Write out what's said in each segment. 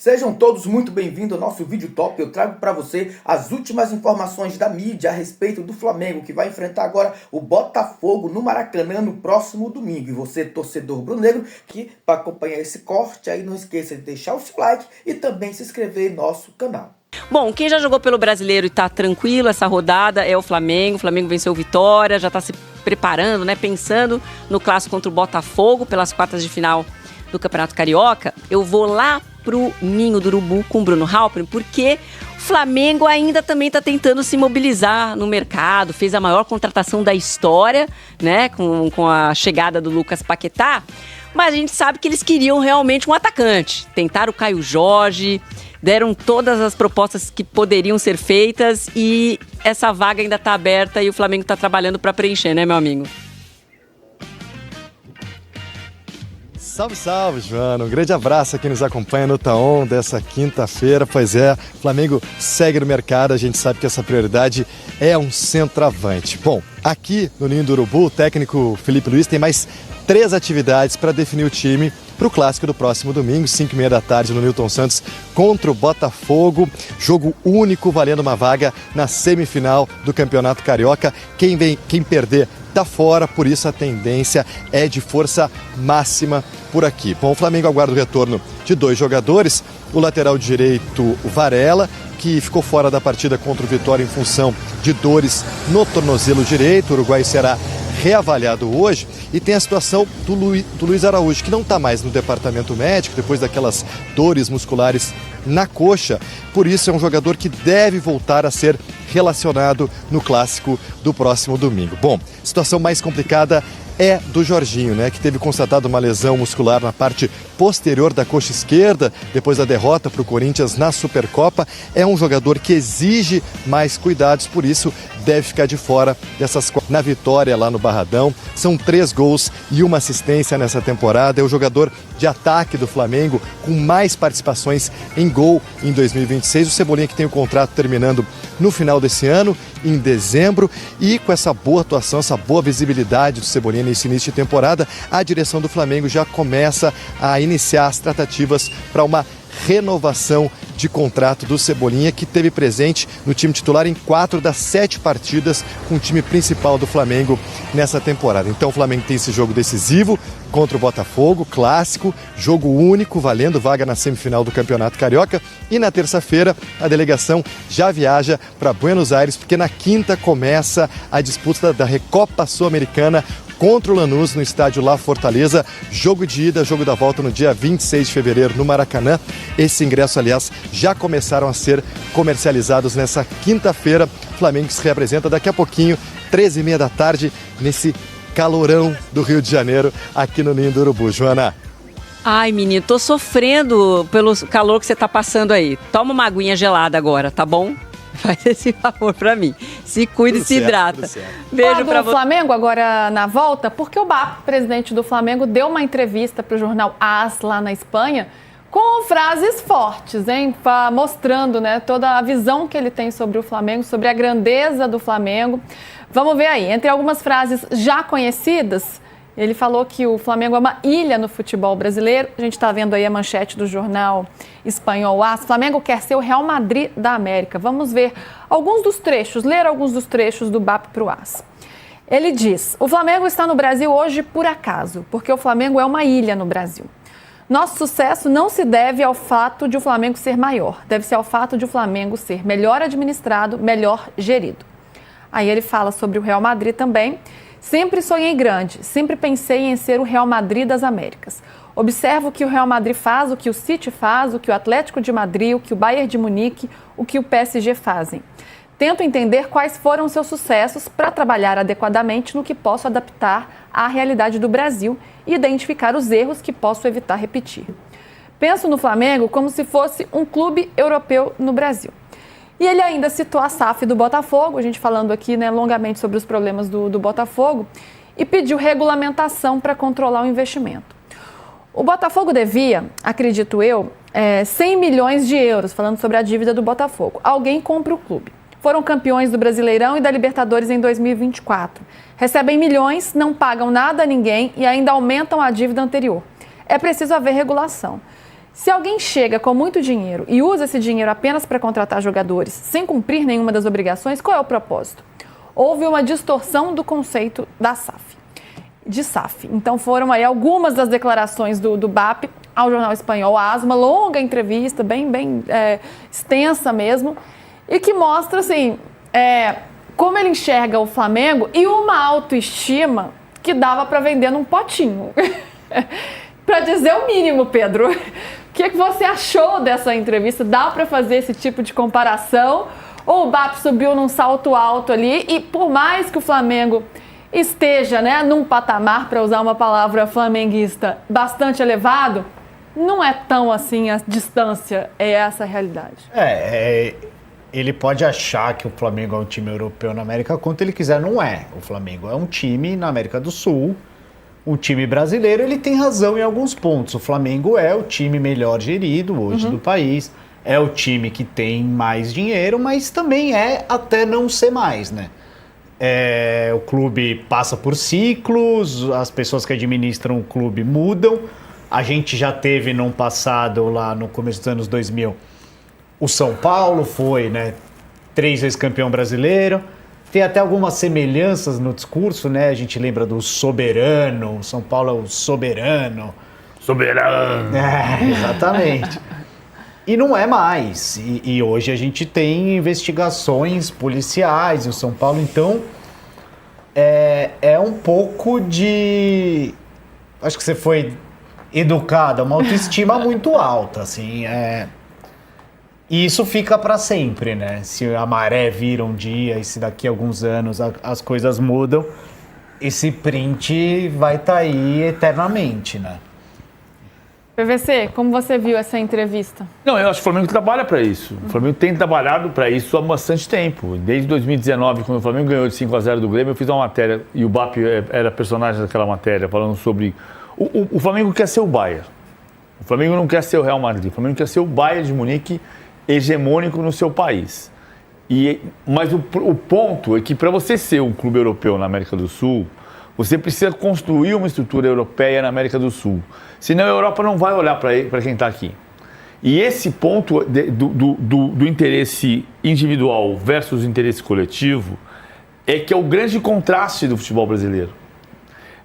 Sejam todos muito bem-vindos ao nosso vídeo top. Eu trago para você as últimas informações da mídia a respeito do Flamengo, que vai enfrentar agora o Botafogo no Maracanã no próximo domingo. E você, torcedor rubro-negro, que para acompanhar esse corte aí, não esqueça de deixar o seu like e também se inscrever em nosso canal. Bom, quem já jogou pelo Brasileiro e tá tranquilo essa rodada é o Flamengo. O Flamengo venceu o Vitória, já tá se preparando, né? Pensando no clássico contra o Botafogo pelas quartas de final do Campeonato Carioca. Eu vou lá pro Ninho do Urubu com o Bruno Halperin, porque o Flamengo ainda também está tentando se mobilizar no mercado, fez a maior contratação da história, né, com a chegada do Lucas Paquetá, mas a gente sabe que eles queriam realmente um atacante. Tentaram o Caio Jorge, deram todas as propostas que poderiam ser feitas e essa vaga ainda está aberta e o Flamengo está trabalhando para preencher, né, meu amigo? Salve, salve, Joana. Um grande abraço a quem nos acompanha no Taon dessa quinta-feira. Pois é, Flamengo segue no mercado, a gente sabe que essa prioridade é um centroavante. Bom, aqui no Ninho do Urubu, o técnico Felipe Luiz tem mais 3 atividades para definir o time para o clássico do próximo domingo, 5h30 da tarde, no Newton Santos, contra o Botafogo. Jogo único, valendo uma vaga na semifinal do Campeonato Carioca. Quem perder tá fora, por isso a tendência é de força máxima por aqui. Bom, o Flamengo aguarda o retorno de 2 jogadores, o lateral direito Varela, que ficou fora da partida contra o Vitória em função de dores no tornozelo direito. O Uruguai será reavaliado hoje, e tem a situação do Luiz Araújo, que não está mais no departamento médico depois daquelas dores musculares na coxa. Por isso é um jogador que deve voltar a ser relacionado no clássico do próximo domingo. Bom, situação mais complicada é do Jorginho, né, que teve constatado uma lesão muscular na parte posterior da coxa esquerda, depois da derrota para o Corinthians na Supercopa. É um jogador que exige mais cuidados, por isso deve ficar de fora dessas na vitória lá no Barradão. São 3 gols e 1 assistência nessa temporada. É o jogador de ataque do Flamengo com mais participações em gol em 2026. O Cebolinha, que tem o contrato terminando no final desse ano, em dezembro, e com essa boa atuação, essa boa visibilidade do Cebolinha nesse início de temporada, a direção do Flamengo já começa a iniciar as tratativas para uma renovação de contrato do Cebolinha, que esteve presente no time titular em 4 das 7 partidas com o time principal do Flamengo nessa temporada. Então o Flamengo tem esse jogo decisivo contra o Botafogo, clássico, jogo único, valendo vaga na semifinal do Campeonato Carioca. E na terça-feira a delegação já viaja para Buenos Aires, porque na quinta começa a disputa da Recopa Sul-Americana contra o Lanús no estádio La Fortaleza. Jogo de ida, jogo da volta no dia 26 de fevereiro no Maracanã. Esses ingressos, aliás, já começaram a ser comercializados nessa quinta-feira. O Flamengo se reapresenta daqui a pouquinho, 13h30 da tarde, nesse calorão do Rio de Janeiro, aqui no Ninho do Urubu. Joana. Ai, menino, tô sofrendo pelo calor que você tá passando aí. Toma uma aguinha gelada agora, tá bom? Faz esse favor pra mim. Se cuida e se hidrata. Beijo pra você. Flamengo agora na volta, porque o BAP, presidente do Flamengo, deu uma entrevista pro jornal AS lá na Espanha com frases fortes, hein? Mostrando, né, toda a visão que ele tem sobre o Flamengo, sobre a grandeza do Flamengo. Vamos ver aí. Entre algumas frases já conhecidas, ele falou que o Flamengo é uma ilha no futebol brasileiro. A gente está vendo aí a manchete do jornal espanhol AS. O Flamengo quer ser o Real Madrid da América. Vamos ver alguns dos trechos, ler alguns dos trechos do BAP para o AS. Ele diz: o Flamengo está no Brasil hoje por acaso, porque o Flamengo é uma ilha no Brasil. Nosso sucesso não se deve ao fato de o Flamengo ser maior, deve ser ao fato de o Flamengo ser melhor administrado, melhor gerido. Aí ele fala sobre o Real Madrid também. Sempre sonhei grande, sempre pensei em ser o Real Madrid das Américas. Observo o que o Real Madrid faz, o que o City faz, o que o Atlético de Madrid, o que o Bayern de Munique, o que o PSG fazem. Tento entender quais foram seus sucessos para trabalhar adequadamente no que posso adaptar à realidade do Brasil e identificar os erros que posso evitar repetir. Penso no Flamengo como se fosse um clube europeu no Brasil. E ele ainda citou a SAF do Botafogo, a gente falando aqui, né, longamente sobre os problemas do Botafogo, e pediu regulamentação para controlar o investimento. O Botafogo devia, acredito eu, 100 milhões de euros, falando sobre a dívida do Botafogo. Alguém compra o clube. Foram campeões do Brasileirão e da Libertadores em 2024. Recebem milhões, não pagam nada a ninguém e ainda aumentam a dívida anterior. É preciso haver regulação. Se alguém chega com muito dinheiro e usa esse dinheiro apenas para contratar jogadores sem cumprir nenhuma das obrigações, qual é o propósito? Houve uma distorção do conceito da SAF. De SAF. Então foram aí algumas das declarações do BAP ao jornal espanhol AS, uma longa entrevista, bem extensa mesmo, e que mostra assim, como ele enxerga o Flamengo e uma autoestima que dava para vender num potinho. Para dizer o mínimo, Pedro. O que você achou dessa entrevista? Dá para fazer esse tipo de comparação? Ou o BAP subiu num salto alto ali e por mais que o Flamengo esteja, né, num patamar, para usar uma palavra flamenguista, bastante elevado, não é tão assim a distância, é essa a realidade. Ele pode achar que o Flamengo é um time europeu na América quanto ele quiser, não é. O Flamengo é um time na América do Sul, um time brasileiro, ele tem razão em alguns pontos. O Flamengo é o time melhor gerido hoje do país, é o time que tem mais dinheiro, mas também é até não ser mais, né? O clube passa por ciclos, as pessoas que administram o clube mudam. A gente já teve no passado, lá no começo dos anos 2000, o São Paulo foi, né, 3 vezes campeão brasileiro. Tem até algumas semelhanças no discurso, né? A gente lembra do soberano, São Paulo é o soberano. Soberano! Exatamente. E não é mais. E hoje a gente tem investigações policiais, o São Paulo, então, é um pouco de... Acho que você foi educada, uma autoestima muito alta, assim, E isso fica para sempre, né? Se a maré vira um dia e se daqui a alguns anos as coisas mudam, esse print vai estar aí eternamente, né? PVC, como você viu essa entrevista? Não, eu acho que o Flamengo trabalha para isso. O Flamengo tem trabalhado para isso há bastante tempo. Desde 2019, quando o Flamengo ganhou de 5-0 do Grêmio, eu fiz uma matéria, e o BAP era personagem daquela matéria, falando sobre... O Flamengo quer ser o Bayern. O Flamengo não quer ser o Real Madrid. O Flamengo quer ser o Bayern de Munique hegemônico no seu país. Mas o ponto é que para você ser um clube europeu na América do Sul, você precisa construir uma estrutura europeia na América do Sul. Senão a Europa não vai olhar para quem está aqui. E esse ponto do interesse individual versus o interesse coletivo é que é o grande contraste do futebol brasileiro.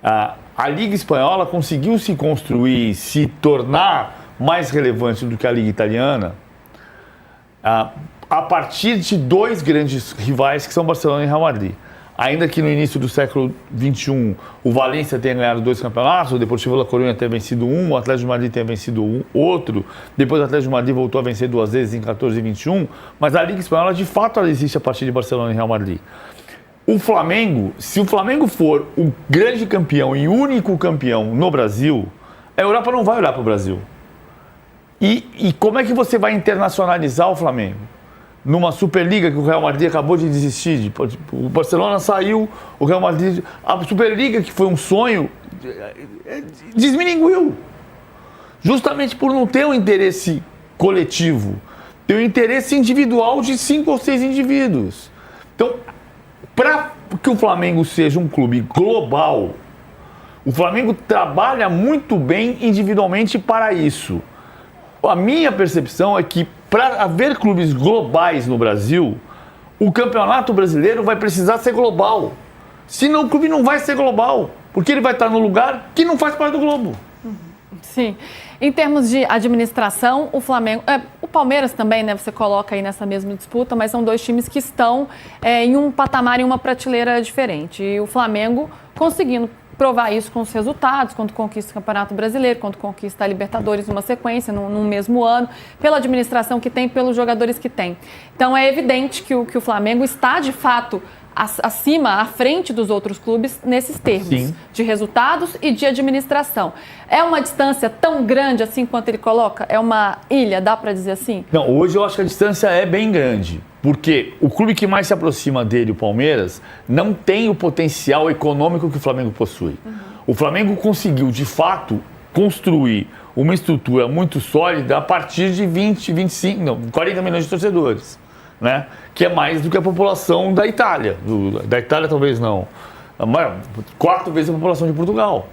A Liga Espanhola conseguiu se construir, se tornar mais relevante do que a Liga Italiana a partir de 2 grandes rivais que são Barcelona e Real Madrid. Ainda que no início do século XXI o Valência tenha ganhado 2 campeonatos, o Deportivo La Coruña tenha vencido um, o Atlético de Madrid tenha vencido outro, depois o Atlético de Madrid voltou a vencer 2 vezes em 14 e 21, mas a Liga Espanhola de fato ela existe a partir de Barcelona e Real Madrid. O Flamengo, se o Flamengo for o grande campeão e único campeão no Brasil, a Europa não vai olhar para o Brasil. E como é que você vai internacionalizar o Flamengo? Numa Superliga que o Real Madrid acabou de desistir, o Barcelona saiu, o Real Madrid... A Superliga, que foi um sonho, desmininguiu. Justamente por não ter um interesse coletivo, ter um interesse individual de 5 ou 6 indivíduos. Então, para que o Flamengo seja um clube global, o Flamengo trabalha muito bem individualmente para isso. A minha percepção é que para haver clubes globais no Brasil, o Campeonato Brasileiro vai precisar ser global. Senão o clube não vai ser global, porque ele vai estar no lugar que não faz parte do globo. Sim. Em termos de administração, o Flamengo... o Palmeiras também, né? Você coloca aí nessa mesma disputa, mas são 2 times que estão em um patamar, em uma prateleira diferente. E o Flamengo conseguindo provar isso com os resultados, quando conquista o Campeonato Brasileiro, quando conquista a Libertadores numa sequência, num mesmo ano, pela administração que tem, pelos jogadores que tem. Então é evidente que o Flamengo está, de fato, acima, à frente dos outros clubes nesses termos. Sim. De resultados e de administração. É uma distância tão grande assim quanto ele coloca? É uma ilha, dá para dizer assim? Não, hoje eu acho que a distância é bem grande. Porque o clube que mais se aproxima dele, o Palmeiras, não tem o potencial econômico que o Flamengo possui. O Flamengo conseguiu, de fato, construir uma estrutura muito sólida a partir de 40 milhões de torcedores, né? Que é mais do que a população da Itália. Da Itália talvez não. 4 vezes a população de Portugal.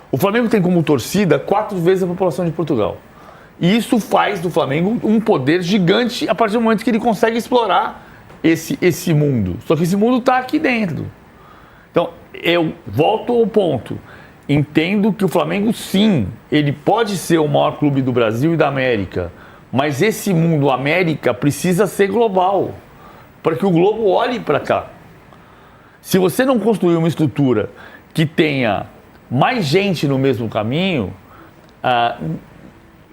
O Flamengo tem como torcida 4 vezes a população de Portugal. E isso faz do Flamengo um poder gigante a partir do momento que ele consegue explorar esse mundo. Só que esse mundo está aqui dentro. Então, eu volto ao ponto. Entendo que o Flamengo, sim, ele pode ser o maior clube do Brasil e da América, mas esse mundo América precisa ser global, para que o globo olhe para cá. Se você não construir uma estrutura que tenha mais gente no mesmo caminho,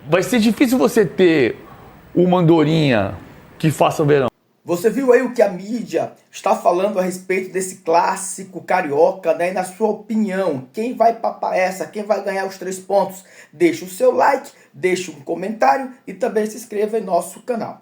vai ser difícil você ter uma andorinha que faça verão. Você viu aí o que a mídia está falando a respeito desse clássico carioca, né? E na sua opinião, quem vai papar essa? Quem vai ganhar os 3 pontos? Deixa o seu like, deixa um comentário e também se inscreva em nosso canal.